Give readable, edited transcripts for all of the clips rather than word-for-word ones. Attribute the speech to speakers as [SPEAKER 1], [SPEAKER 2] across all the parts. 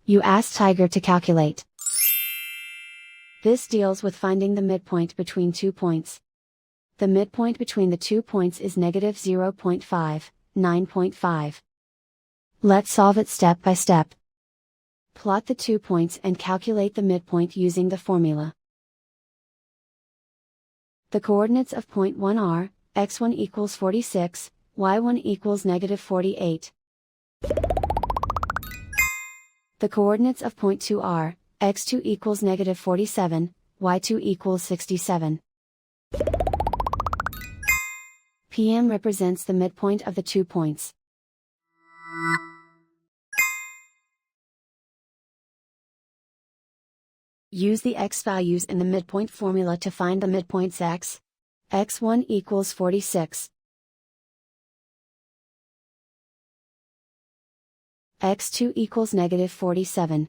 [SPEAKER 1] You ask Tiger to calculate. This deals with finding the midpoint between 2 points. The midpoint between the 2 points is negative 0.5, 9.5. Let's solve it step by step. Plot the 2 points and calculate the midpoint using the formula. The coordinates of point 1 are, x1 equals 46, y1 equals negative 48. The coordinates of point 2 are, x2 equals negative 47, y2 equals 67. PM represents the midpoint of the 2 points. Use the x values in the midpoint formula to find the midpoints x. x1 equals 46. x2 equals negative 47.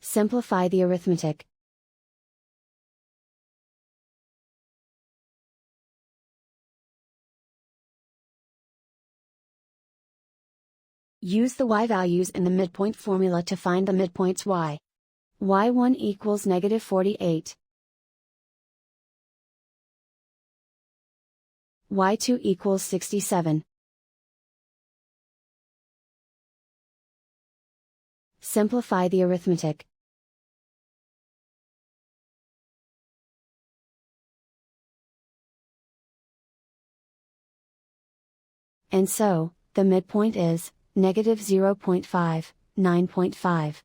[SPEAKER 1] Simplify the arithmetic. Use the y values in the midpoint formula to find the midpoints y. y1 equals negative 48. y2 equals 67. Simplify the arithmetic. And so, the midpoint is negative 0.5, 9.5.